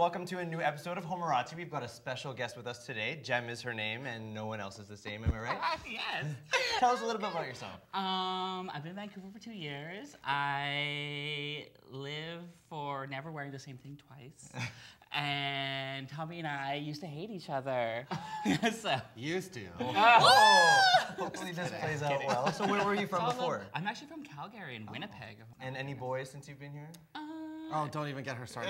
welcome to a new episode of Homorazzi. We've got a special guest with us today. Jem is her name, and no one else is the same, am I right? Yes. Tell us a little bit about yourself. I've been in Vancouver for 2 years. I live for never wearing the same thing twice. And Tommy and I used to hate each other. So. Used to. Hopefully this plays out well. So where were you from before? I'm actually from Calgary in Winnipeg. And any boys since you've been here? Oh, don't even get her started.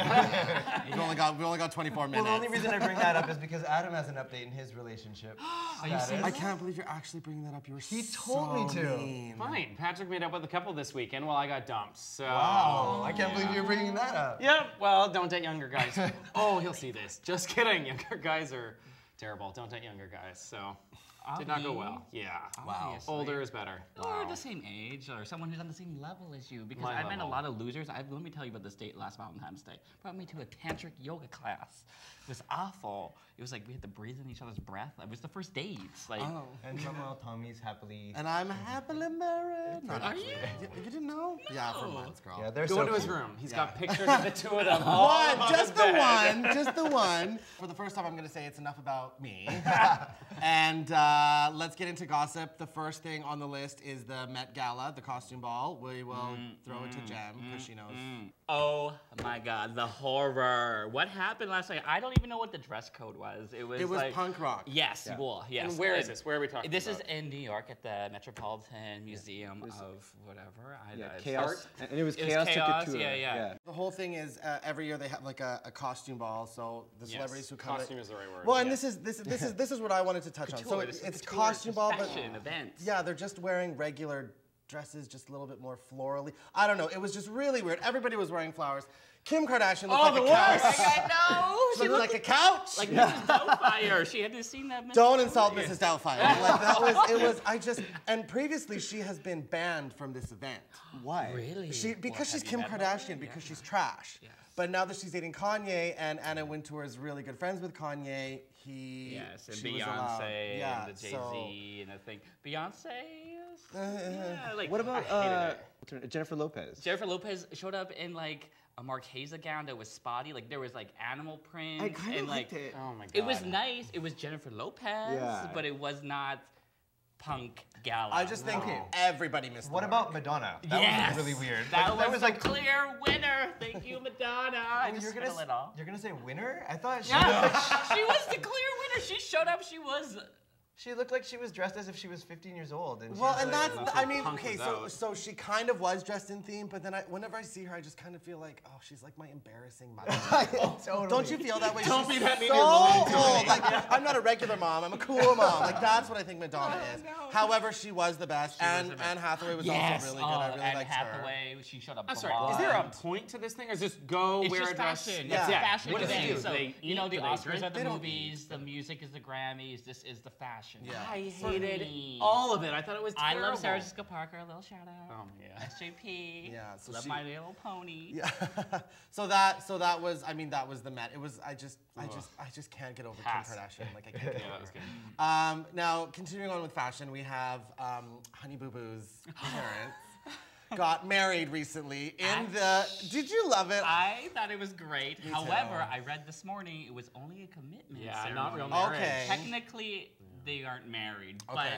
we only got 24 minutes. Well, the only reason I bring that up is because Adam has an update in his relationship. Are you serious? I can't believe you're actually bringing that up. He told me to. Mean. Fine. Patrick made up with a couple this weekend while I got dumped. So. Wow. I can't believe you're bringing that up. Yep. Well, don't date younger guys. Oh, he'll see this. Just kidding. Younger guys are terrible. Don't date younger guys. So. Did not go well. Yeah. Wow. Older is better. Or the same age, or someone who's on the same level as you. Because I've met a lot of losers. Let me tell you about this date last Valentine's Day. Brought me to a tantric yoga class. It was awful. It was like we had to breathe in each other's breath. It was the first date. Like, And meanwhile, Tommy's happily... And I'm happily married. Are you? You didn't know? Yeah, for months, girl. Yeah, they're Go so into his cute. room. He's got pictures of the two of them. Just the one. For the first time, I'm going to say it's enough about me. And let's get into gossip. The first thing on the list is the Met Gala, the costume ball. We will throw it to Jem because she knows. Oh my God, the horror! What happened last night? I don't even know what the dress code was. It was like, punk rock. Yes, well, yes. And where is this? Where are we talking This about? is in New York at the Metropolitan Museum of whatever. Chaos. And it was It was chaos. chaos. Took a tour. Yeah. The whole thing is every year they have like a costume ball. So the celebrities who come. Costume is the right word. Well, and this is what I wanted to touch on. So it's costume ball, but fashion events. yeah, they're just wearing regular dresses, just a little bit more florally. I don't know. It was just really weird. Everybody was wearing flowers. Kim Kardashian looked like a couch. I know. She looked like a couch. Like Mrs. Doubtfire. She had to seen that. Don't insult Mrs. Doubtfire. Like that was. And previously she has been banned from this event. Why? Really? Because she's Kim Kardashian. Because she's trash. Yes. But now that she's dating Kanye, and Anna Wintour is really good friends with Kanye, Yes, and she was allowed. Beyonce Yeah, and the Jay-Z and I think Beyonce. Like What about I hated it. Jennifer Lopez? Jennifer Lopez showed up in like a Marquesa gown that was spotty. Like there was like animal print. I kind and of liked it. Oh my God. It was nice. It was Jennifer Lopez, Yeah. but it was not punk gala. I just think everybody missed the What mark. about Madonna? That Yes. was really weird. That was was a clear winner. Thank you, Madonna. I just you're spilled it all. gonna say winner? I thought she She was the clear winner. She showed up. She was. She looked like she was dressed as if she was 15 years old. And she Well, was and like, that's, I mean, punk okay, was so out. she kind of was dressed in theme, but then whenever I see her, I just kind of feel like, oh, she's like my embarrassing mother. Totally. Don't you feel that way? Don't She's be that mean so to your mom, old. Like, I'm not a regular mom. I'm a cool mom. Like, that's what I think Madonna is. However, she was the best. And Anne Hathaway was also really good. I really Anne liked Hathaway. She showed up. I'm sorry. blonde. Is there a point to this thing, or is just go It's wear just a dress? fashion. Yeah. It's a fashion What do they event. do? So, They you know, eat? the Do they Oscars drink? are the They don't movies, the music is the Grammys, this is the fashion. Yeah. I For hated me. all of it. I thought it was I terrible. love Sarah Jessica Parker, a little shout out. Oh, yeah. SJP. Yeah, so love she- My Little Pony. Yeah. so that was, I mean, that was the Met. It was, I just can't get over Pass. Kim Kardashian. Like, I can't get Yeah, that over was it. good. Now, continuing on with fashion, we have Honey Boo Boo's parents got married recently in the. Did you love it? I thought it was great. Me However, too. I read this morning it was only a commitment Yeah, ceremony. not real marriage. Okay. Technically, they aren't married, Okay.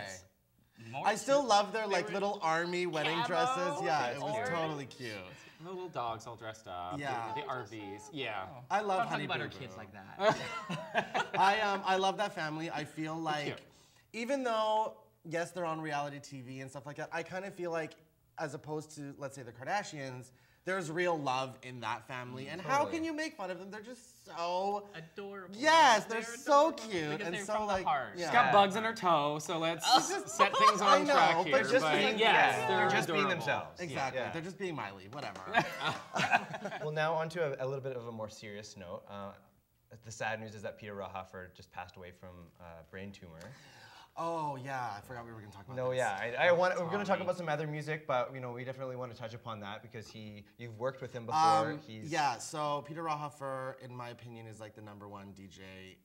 but more I still to- love their they like were little army wedding camo, dresses. Yeah, the it was orange. totally cute. The little dogs all dressed up. Yeah. The RVs. Yeah. I love Don't talk Honey about Boo our Boo. kids like that. I love that family. I feel like, cute. even though yes, they're on reality TV and stuff like that, I kind of feel like, as opposed to let's say the Kardashians, there's real love in that family. And how can you make fun of them? They're just so Adorable. Yes, they're so adorable cute because and they're so from the like heart. yeah. She's got bugs in her toe, so let's set things I on know, track but here. just being- yes, yeah. they're just being adorable. themselves. Exactly. Yeah. They're just being Miley, whatever. Well, now on to a little bit of a more serious note. The sad news is that Peter Rauhofer just passed away from brain tumor. Oh yeah, I forgot we were gonna talk about No, this. yeah, we're going to talk about some other music, but you know, we definitely want to touch upon that because you've worked with him before. Yeah, so Peter Rauhofer, in my opinion, is like the #1 DJ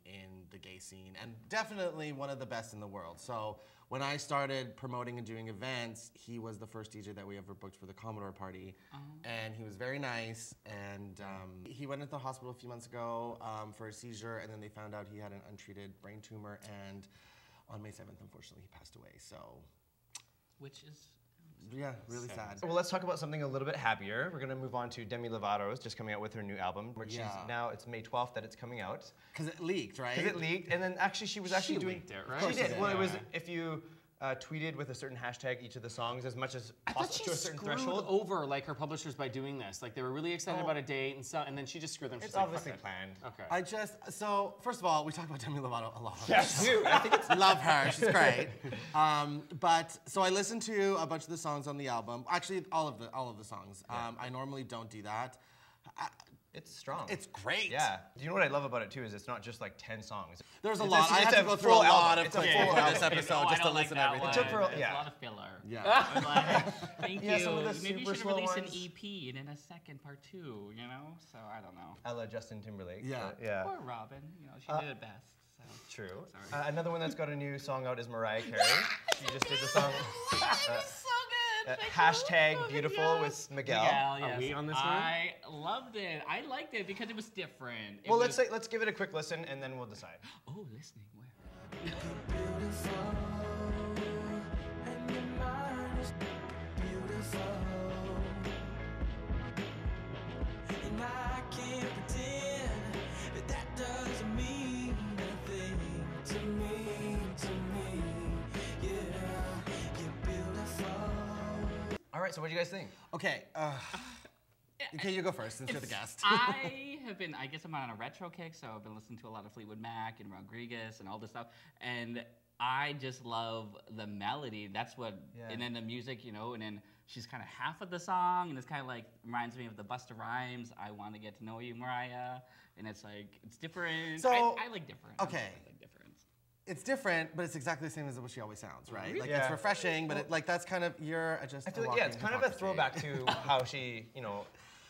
in the gay scene, and definitely one of the best in the world. So when I started promoting and doing events, he was the first DJ that we ever booked for the Commodore party, and he was very nice. And he went into the hospital a few months ago for a seizure, and then they found out he had an untreated brain tumor, and on May 7th, unfortunately, he passed away. So, Which is yeah, really sad. Well, let's talk about something a little bit happier. We're gonna move on to Demi Lovato's just coming out with her new album, which is now, it's May 12th that it's coming out. Because it leaked, right? Because it leaked, and then actually she was actually doing. leaked it, right? She did. Well, it was Yeah. if you tweeted with a certain hashtag each of the songs as much as I thought possible she to a certain screwed threshold. over like her publishers by doing this. Like they were really excited about a date and then she just screwed them. She's It's like, obviously "Fuck it." planned. Okay. So first of all, we talk about Demi Lovato a lot. Yes, you. I think it's. Love her, she's great. So I listened to a bunch of the songs on the album. Actually, all of the songs. I normally don't do that. It's strong. It's great. Yeah. You know what I love about it too is it's not just like 10 songs. There's a It's lot. I had to go through a full lot album. of It's a clips full for album. this episode I just to don't like listen to that everything. one. took her- There's yeah. a lot of filler. Yeah. I'm like, thank Yeah, you. some of the Maybe you super should slow release ones. an EP and then a second part 2, you know? So I don't know. I love Justin Timberlake. Yeah. but yeah. Or Robin, you know, she did it best. So. True. Sorry. Another one that's got a new song out is Mariah Carey. She just did the song. so good. Hashtag beautiful with Miguel. Miguel, yes. Are we on this one? I loved it. I liked it because it was different. It Well, was, let's give it a quick listen and then we'll decide. Oh, listening. Where? All right, so what do you guys think? Okay. Okay, you go first since you're the guest. I have been, I guess I'm on a retro kick, so I've been listening to a lot of Fleetwood Mac and Rodriguez and all this stuff. And I just love the melody. That's what, and then the music, you know, and then she's kind of half of the song, and it's kind of like, reminds me of the Busta Rhymes, I Want to Get to Know You, Mariah. And it's like, it's different. So, I like different. okay. I like different. It's different, but it's exactly the same as what she always sounds, right? Really? Like Yeah. it's refreshing, but it, that's kind of you're just. I feel a like, yeah, it's walking kind of a hypocrisy. throwback to how she, you know,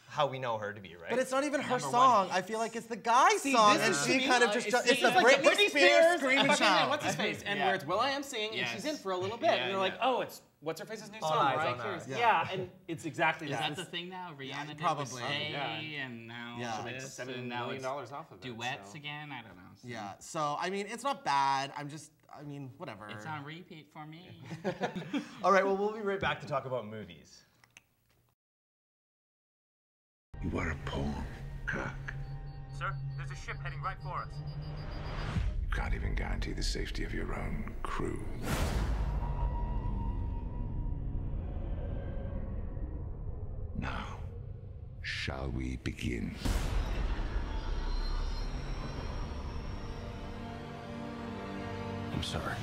how we know her to be, right? But it's not even her Number song. one. I feel like it's the guy's song, this and is to she me, kind of just. it's It's the like Britney Spears screaming fucking, child. what's his face? And Yeah. where it's Will.i.am singing, and she's in for a little bit, Yeah, and you're like, yeah. oh, it's what's her face's new All song, eyes Mariah on Carey's. us. Yeah. Yeah, and it's exactly Is that. that the thing now? Rihanna did probably. with Stay, Yeah. and now Yeah. She'll make this, $7 and now million it's off of it, duets so. again. I don't know. So Yeah. So I mean, it's not bad. I mean, whatever. It's on repeat for me. All right, well, we'll be right back to talk about movies. You are a poem, Kirk. Sir, there's a ship heading right for us. You can't even guarantee the safety of your own crew. Now, shall we begin? I'm sorry.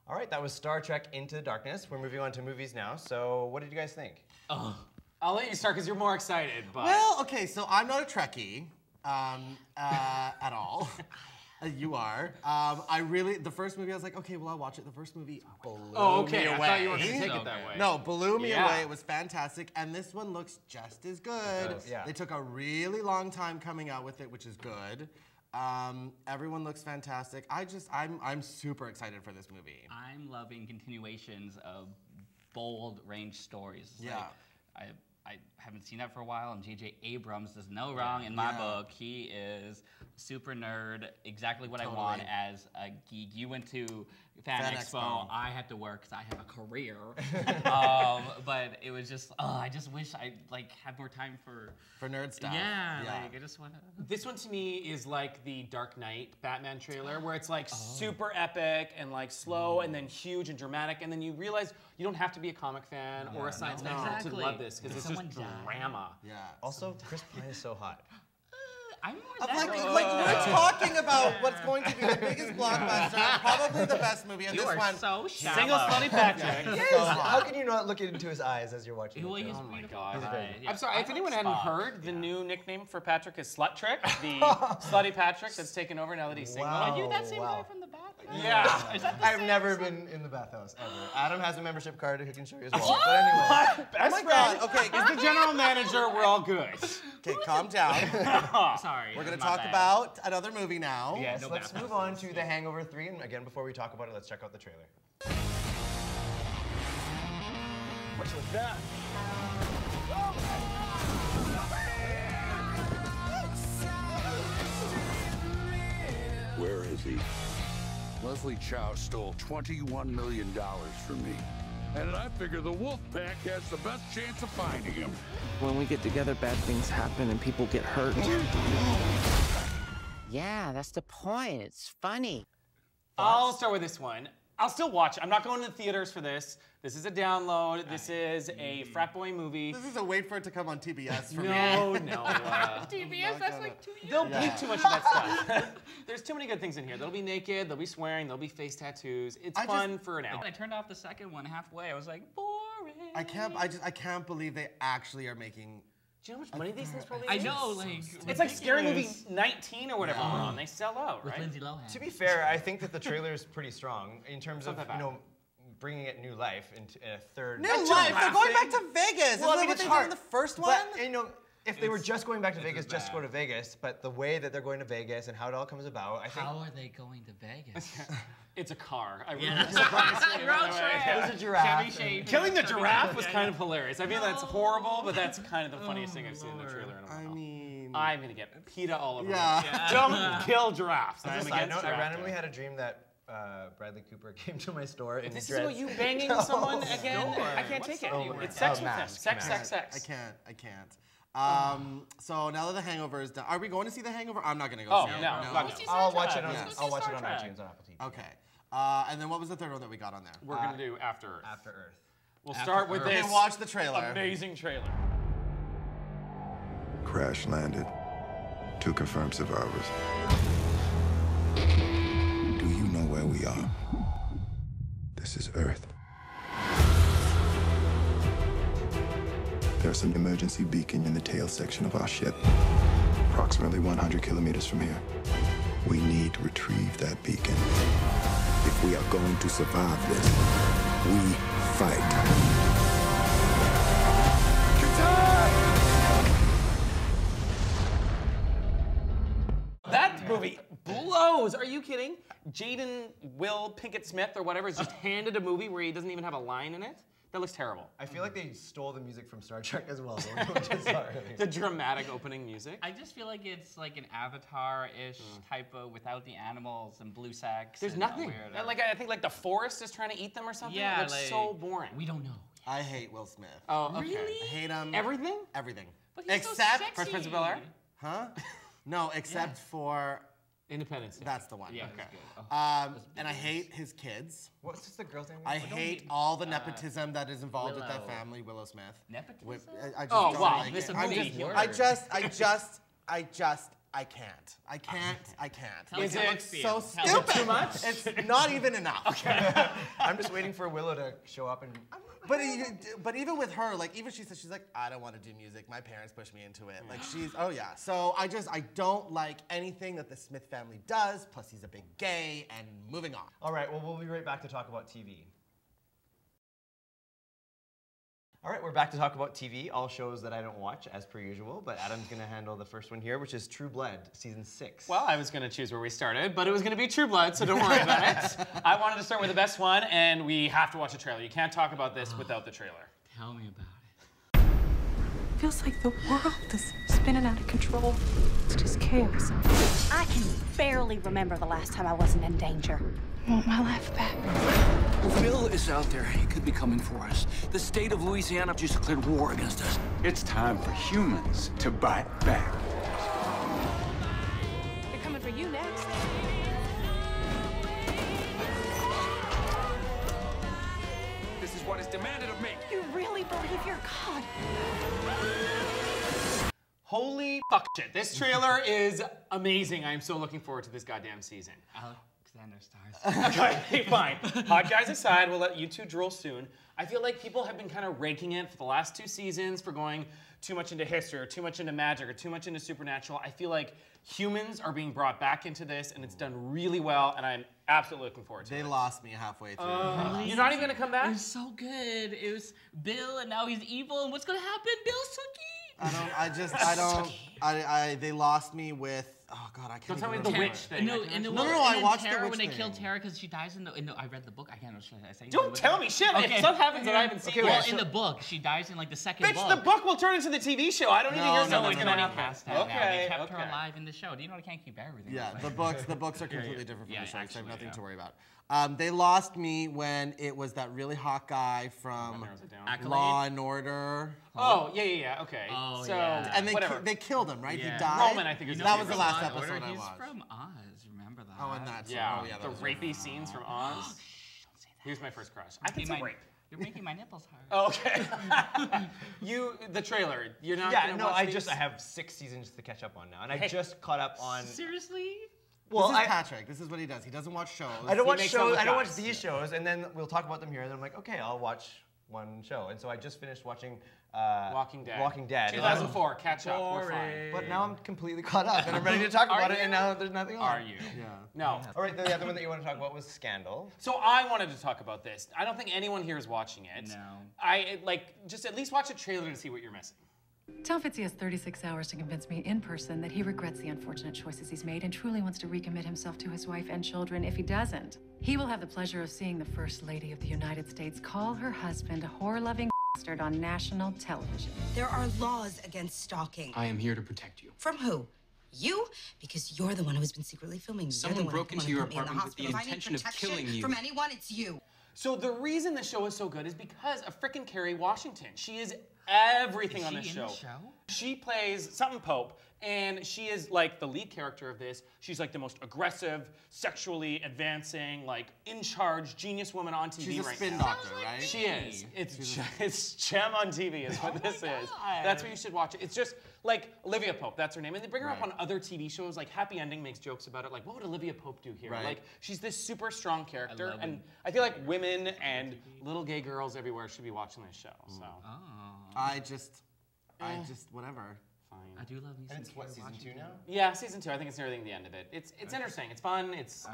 All right, that was Star Trek Into the Darkness. We're moving on to movies now. So, what did you guys think? I'll let you start because you're more excited, but. Well, okay. So I'm not a Trekkie at all. You are. The first movie, I was like, okay, well, I'll watch it. The first movie blew Oh, okay. me I away. thought you were going to take So it that good. way. No, blew me Yeah. away. It was fantastic. And this one looks just as good. does, yeah. They took a really long time coming out with it, which is good. Everyone looks fantastic. I'm super excited for this movie. I'm loving continuations of bold range stories. It's Yeah. Like, I haven't seen that for a while, and J.J. Abrams does no wrong in my Yeah. book. He is super nerd, exactly what Totally. I want as a geek. You went to Fan Expo. I had to work because I have a career. But it was just, I just wish I had more time for nerd stuff. Yeah, like I just want to. This one to me is like the Dark Knight Batman trailer, where it's like super epic and like slow and then huge and dramatic, and then you realize you don't have to be a comic fan or a science fan to exactly. love this because it's just Someone died. drama. Yeah. Also, Chris Pine is so hot. I'm more I'm that like we're talking about what's going to be the biggest blockbuster, probably the best movie, and You this are one. so shallow. Single Slutty Patrick. so hot. How can you not look into his eyes as you're watching Well, the he's film? Oh my beautiful. God. Yeah, I'm sorry, I if like anyone hadn't Spock. heard, the new nickname for Patrick is Slut Trick, the Slutty Patrick that's taken over now that he's single. Wow. Are you that same wow. guy from the Bat? Yeah. I've never been in the bathhouse ever. Adam has a membership card who can show you as well. But anyway. Best my God, friend okay. is the general manager. We're all good. Okay, calm down. Sorry. We're gonna my talk bad. about another movie now. Yes, No let's bathhouses. move on to The Hangover 3. And again, before we talk about it, let's check out the trailer. What's with that? Where is he? Leslie Chow stole $21 million from me. And I figure the Wolf Pack has the best chance of finding him. When we get together, bad things happen and people get hurt. Yeah, that's the point. It's funny. I'll start with this one. I'll still watch it. I'm not going to the theaters for this. This is a download. This is a frat boy movie. This is a wait for it to come on TBS for me. No. TBS, that's like 2 years. They'll bleep too much of that stuff. There's too many good things in here. They'll be naked, they'll be swearing, there'll be face tattoos. It's fun for an hour. I turned off the second one halfway. I was like, boring. I can't believe they actually are making. Do you know how much money these things probably I make? know, like. It's like Scary Movie 19 or whatever we're on. They sell out, With right? Lindsay Lohan. To be fair, I think that the trailer is pretty strong in terms of, Not that bad. bringing it new life into a third. New life. They're going back to Vegas. Well, I Isn't mean, that it's what they hard. did in the first one? But, if they were just going back to Vegas, just go to Vegas. But the way that they're going to Vegas and how it all comes about, I think. How are they going to Vegas? It's a car. I Yeah. really surprised me, by Road the way. trip. Yeah. There's a giraffe. Chevy Chase. Killing the giraffe was kind of hilarious. I mean, that's horrible, but that's kind of the funniest thing I've seen in the trailer in a while. I mean. I'm gonna get PETA all over Yeah. me. Don't kill giraffes. As I'm a side against note, I giraffe randomly killing. had a dream that Bradley Cooper came to my store in This is dreads. what you banging someone again? I can't take it. It's sex with him. mask, Sex. I can't. So now that The Hangover is done, are we going to see The Hangover? I'm not gonna go Oh, see it. no. I'll watch it on. Yes. I'll watch it on iTunes on Apple TV. Okay. And then what was the third one that we got on there? We're gonna do After Earth. After Earth. We'll start with Okay, this watch the trailer. amazing trailer. Crash landed. 2 confirmed survivors. Do you know where we are? This is Earth. There's an emergency beacon in the tail section of our ship, approximately 100 kilometers from here. We need to retrieve that beacon. If we are going to survive this, we fight. That movie blows. Are you kidding? Jaden Will Pinkett Smith or whatever is just handed a movie where he doesn't even have a line in it. That looks terrible. I feel like they stole the music from Star Trek as well. Which is not really. The dramatic opening music. I just feel like it's like an Avatar-ish type of without the animals and blue sex. There's and nothing. weird- And, like I think like the forest is trying to eat them or something. Yeah, it looks like, so boring. We don't know. I hate Will Smith. Oh, okay. I hate him. Everything? Everything. But he's so Except sexy. Fresh Prince of Bel-Air? Huh? No, except for Independence Day. that's the one. Yeah, Okay. it's good. Oh, And I hate his kids. What's the girl's name? I hate all the nepotism that is involved with that Willow. family, Willow Smith. Nepotism? I just Oh, don't wow. like This it. movie I can't. I can't. Tell Is us how it it feels. So Tell us. stupid. Too much? It's not even enough. I'm just waiting for Willow to show up and. But even with her, like even she says she's like, I don't want to do music. My parents pushed me into it. Like So I don't like anything that the Smith family does. Plus he's a big gay. And moving on. All right, well, we'll be right back to talk about TV. All right, we're back to talk about TV, all shows that I don't watch, as per usual, but Adam's going to handle the first one here, which is True Blood, Season 6. Well, I was going to choose where we started, but it was going to be True Blood, so don't worry about it. I wanted to start with the best one, and we have to watch a trailer. You can't talk about this without the trailer. Tell me about it. Feels like the world is spinning out of control. It's just chaos. I can barely remember the last time I wasn't in danger. I want my life back. Will is out there. He could be coming for us. The state of Louisiana just declared war against us. It's time for humans to bite back. They're coming for you next. This is what is demanded of me. You really believe you're God? Holy fuck shit. This trailer is amazing. I am so looking forward to this goddamn season. Alex Xander stars. Okay, fine. Hot guys aside, we'll let you two drool soon. I feel like people have been kind of raking it for the last 2 seasons for going too much into history or too much into magic or too much into supernatural. I feel like humans are being brought back into this and it's done really well and I'm absolutely looking forward to it. They lost me halfway through. You're not even gonna come back? It was so good. It was Bill and now he's evil and what's gonna happen? Bill's Sookie! They lost me with, oh God, I can't Don't tell me even the remember. witch thing. No, I watched Tara, the witch when they thing. killed Tara because she dies in the, I read the book. I can't know, should I say? Don't tell me shit. If stuff happens that I haven't seen Well, yet. in the book, she dies in like the second Bitch, book. the book will turn into the TV show. I don't need to hear No, something it's that's gonna already happen. past that now. Okay, They kept okay. her alive in the show. Do you know I can't keep everything? Yeah, alive? the books are completely different from Yeah, the show, so I actually, have nothing yeah. to worry about. They lost me when it was that really hot guy from Law and Order. Oh, yeah, okay. Oh, so, yeah. And whatever. they killed him, right? Yeah. He died. Roman, I think, is that his was the name. last Law and episode Order, I he's watched. from Oz, remember that? Oh, and that's Yeah, that the was rapey scenes from Oz. Here's my first crush. I think it's a rape. You're making my nipples hard. Oh, okay. the trailer. You're not Yeah, gonna no, watch I these? have 6 seasons to catch up on now, and I Hey. just caught up on. Seriously? Well, this is Patrick. This is what he does. He doesn't watch shows. I don't watch makes shows. up with I don't watch guys. these shows, and then we'll talk about them here. And then I'm like, okay, I'll watch one show. And so I just finished watching Walking Dead. Walking Dead. 2004. Catch up. We're fine. But now I'm completely caught up, and I'm ready to talk about it. And now there's nothing on. Are you? Yeah. No. All right, the other one that you want to talk about was Scandal. So I wanted to talk about this. I don't think anyone here is watching it. No. I just at least watch a trailer to see what you're missing. Tell Fitz he has 36 hours to convince me in person that he regrets the unfortunate choices he's made and truly wants to recommit himself to his wife and children. If he doesn't, he will have the pleasure of seeing the First Lady of the United States call her husband a whore-loving bastard on national television. There are laws against stalking. I am here to protect you. From who? You? Because you're the one who has been secretly filming me. Someone You're the one broke who into your put me in the apartment with the hospital. If I need intention of protection killing you. From anyone, it's you. So the reason the show is so good is because of frickin' Kerry Washington. She is everything on this she show. in the show? She plays something Pope, and she is like the lead character of this. She's like the most aggressive, sexually advancing, like in charge, genius woman on TV She's a right spin now. doctor, right? She is. It's Gem on TV is what this is. That's what you should watch it. It's just like Olivia Pope, that's her name. And they bring her up on other TV shows, like Happy Ending makes jokes about it. Like, what would Olivia Pope do here? Right. Like, she's this super strong character. love And it. I feel like women and little gay girls everywhere should be watching this show. So, I just, whatever. fine. I do love me some And it's what, Kerry season 2 Washington. now? Yeah, season 2. I think it's nearing the end of it. It's interesting. It's fun. It's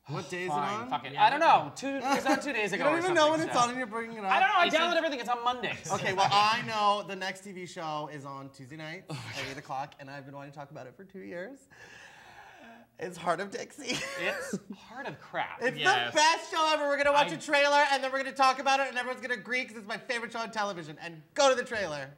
What day is it fine. on? Fuck it. I don't know. It's on 2 days ago. You don't or even know when something, it's so. on and you're bringing it up. I don't know. I It's download on- everything. It's on Mondays. Okay, well, I know the next TV show is on Tuesday nights at 8 o'clock, and I've been wanting to talk about it for 2 years. It's Heart of Dixie. It's Heart of Crap. It's Yes. the best show ever. We're gonna watch a trailer, and then we're gonna talk about it, and everyone's gonna agree because it's my favorite show on television. And go to the trailer.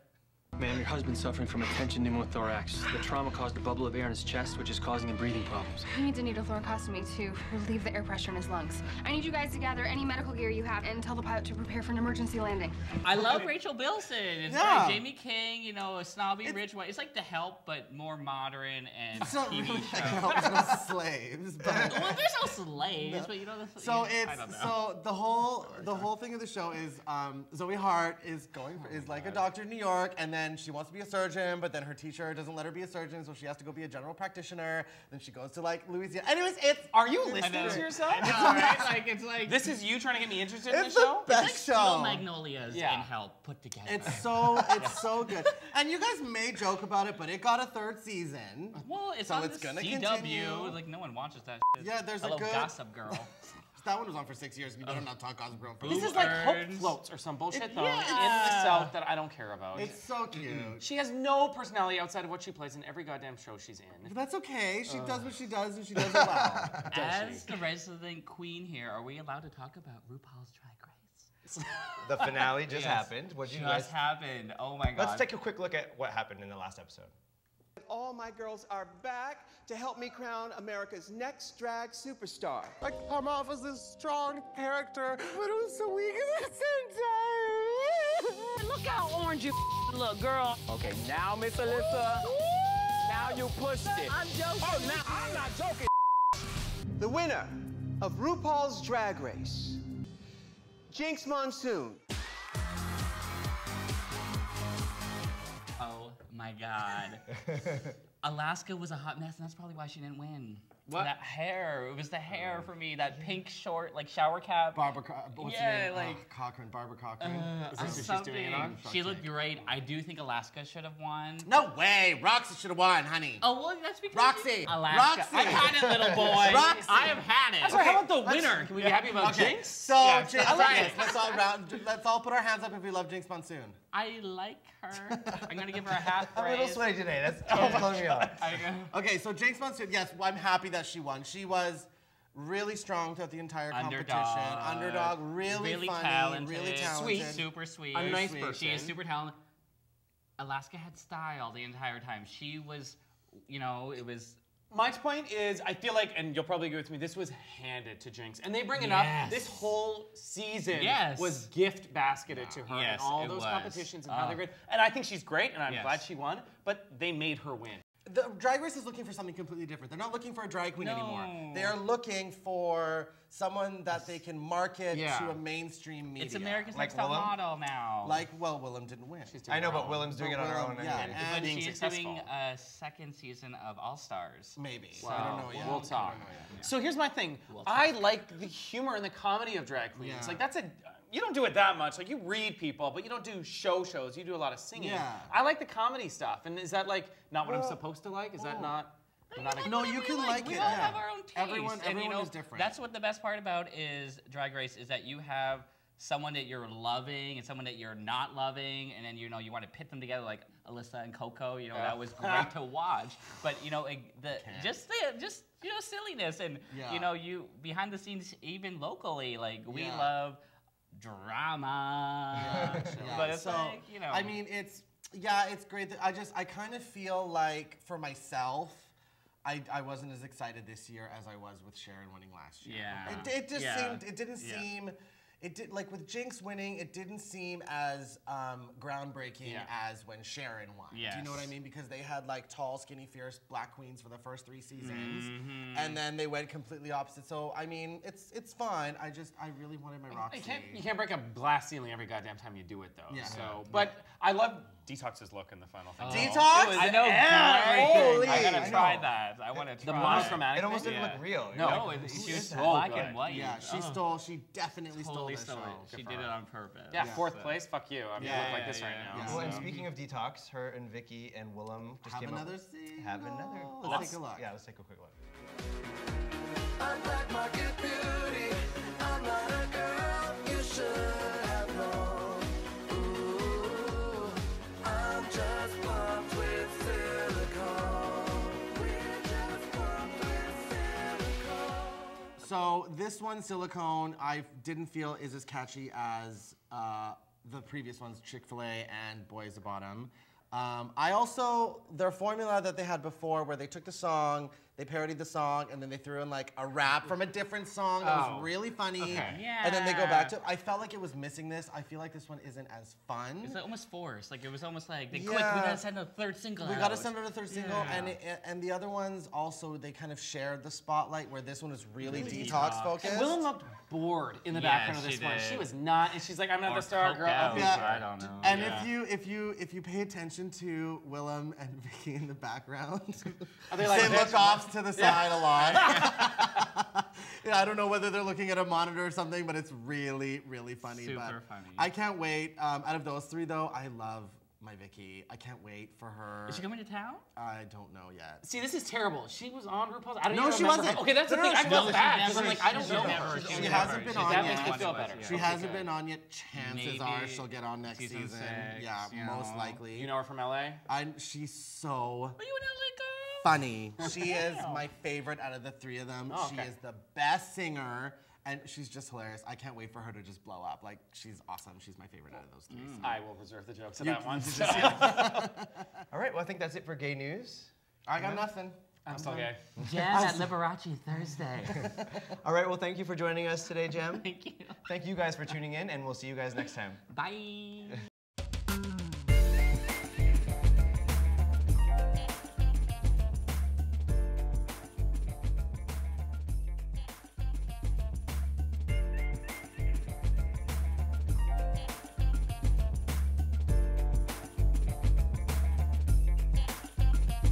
Ma'am, your husband's suffering from a tension pneumothorax. The trauma caused a bubble of air in his chest, which is causing him breathing problems. He needs a needle thoracostomy to relieve the air pressure in his lungs. I need you guys to gather any medical gear you have and tell the pilot to prepare for an emergency landing. I love Rachel Bilson. It's Yeah. great. Jamie King, you know, a snobby, rich white. It's like The Help, but more modern and It's not TV really show. like Help no slaves, but Well, there's no slaves, but you know the. so I it's don't know. so the whole thing of the show is Zoe Hart is is like a doctor in New York, and then she wants to be a surgeon, but then her teacher doesn't let her be a surgeon, so she has to go be a general practitioner. Then she goes to like Louisiana. Anyways, Are you listening to yourself? I know, right? Like it's like This is you trying to get me interested in the it's show? the best like Steel show. Magnolias Yeah. and Help put together. It's so good. And you guys may joke about it, but it got a 3rd season. well, it's so on it's the gonna CW. continue. Like no one watches that. Shit. Yeah, there's a Hello, good- Gossip Girl. That one was on for 6 years, and you better not talk Gossip Girl. For This me. is like Hope Earns. Floats or some bullshit It- though yeah. in the South that I don't care about. It's so cute. She has no personality outside of what she plays in every goddamn show she's in. But that's okay. She does what she does, and she does it well. As the resident queen here, are we allowed to talk about RuPaul's Drag Race? The finale just Yes. happened. What did you guys? Just happened. Oh my god. Let's take a quick look at what happened in the last episode. All my girls are back to help me crown America's next drag superstar. I come off as this strong character, but it was so weak at the same time. Look how orange you look, girl. Okay, now, Miss Alyssa, now you pushed it. I'm joking. Oh, now I'm not joking. The winner of RuPaul's Drag Race, Jinx Monsoon. Oh my god. Alaska was a hot mess, and that's probably why she didn't win. What? That hair. It was the hair for me. That pink short, like shower cap. Barbara Cochran. Is this what she's doing it on? She looked great. I do think Alaska should have won. No way. Roxy should have won, honey. Oh, well, that's because Roxy. Alaska. Roxy. I've had it, little boy. Roxy. I have had it. So how about the winner? Can we be happy about Jinx? So, Jinx, let's all put our hands up if we love Jinx Monsoon. I like her. I'm going to give her a half I'm a little praise. sweaty today. That's blowing me off. Okay, so Jinx Monsoon, yes, I'm happy that she won. She was really strong throughout the entire competition. Underdog, really funny, talented, really talented. Sweet, super sweet. A nice person. She is super talented. Alaska had style the entire time. She was, you know, it was... My point is, I feel like, and you'll probably agree with me, this was handed to Jinx. And they bring it up, this whole season was gift basketed to her in all those competitions and how they're good. And I think she's great, and I'm glad she won, but they made her win. The Drag Race is looking for something completely different. They're not looking for a drag queen anymore. They are looking for someone that they can market to a mainstream media. It's America's Next Top Model now. Willem didn't win. I know, but Willem's doing it on her own. But she's doing a second season of All Stars. Maybe. So I don't know yet. We'll talk. So here's my thing. I like the humor and the comedy of drag queens. Like that's you don't do it that much. Like you read people, but you don't do shows. You do a lot of singing. I like the comedy stuff. And is that like not what I'm supposed to like? Is that not? No, you can like it. We all have our own taste. Everyone is different. That's what the best part about is Drag Race is that you have someone that you're loving and someone that you're not loving, and then you want to pit them together like Alyssa and Coco. That was great to watch. But just silliness and you behind the scenes, even locally, like we love drama. But it's I mean, it's great. I kind of feel like for myself, I wasn't as excited this year as I was with Sharon winning last year. Like with Jinx winning, it didn't seem as groundbreaking as when Sharon won. Do you know what I mean? Because they had like tall, skinny, fierce black queens for the first 3 seasons, and then they went completely opposite. So I mean, it's fine. I really wanted my Roxy. You can't break a glass ceiling every goddamn time you do it though. But I love Detox's look in the final thing. Detox? I know. Holy! I gotta try that. I want to try. The monochromatic. It almost didn't look real. No, she was black and white. Yeah, she definitely stole the show. She did it on purpose. Yeah, 4th place. Fuck you. I'm gonna look like this right now. Well, and speaking of Detox, her and Vicky and Willem just came up. Have another. Let's take a look. Yeah, let's take a quick look. I'm black market beauty. I'm not a girl you should have known. Ooh, I'm just pumped with silicone. We're just pumped with silicone. So this one, Silicone, I didn't feel is as catchy as the previous ones, Chick-fil-A and Boys the Bottom. Their formula that they had before where they took the song, they parodied the song, and then they threw in like a rap from a different song that was really funny. And then they go back to it. I felt like it was missing this. I feel like this one isn't as fun. It's like almost forced. Like it was almost like, quick, we gotta send a third single We gotta send out a third single. And the other ones also, they kind of shared the spotlight where this one was really detox focused. And Willem looked bored in the background of this one. She was not, and she's like, I'm not the star girl. I don't know. And if you pay attention to Willem and Vicky in the background, they look off to the side a lot. I don't know whether they're looking at a monitor or something, but it's really, really funny. Super funny. I can't wait. Out of those 3, though, I love my Vicky. I can't wait for her. Is she coming to town? I don't know yet. See, this is terrible. She was on RuPaul's. I don't No, even she remember wasn't. her. Okay, that's the thing. I felt bad because I'm like, I don't know. She hasn't been on That yet. makes me feel better. She hasn't been on yet. Chances are she'll get on next season. 6, Yeah, most likely. You know her from LA? She's so Are you an LA girl? funny. She is my favorite out of the 3 of them. She is the best singer, and she's just hilarious. I can't wait for her to just blow up. Like, she's awesome. She's my favorite out of those 3. So. I will reserve the jokes of that one. All right, well, I think that's it for gay news. I got nothing. I'm still gay. Jam at Liberace Thursday. All right, well, thank you for joining us today, Jam. Thank you. Thank you guys for tuning in, and we'll see you guys next time. Bye.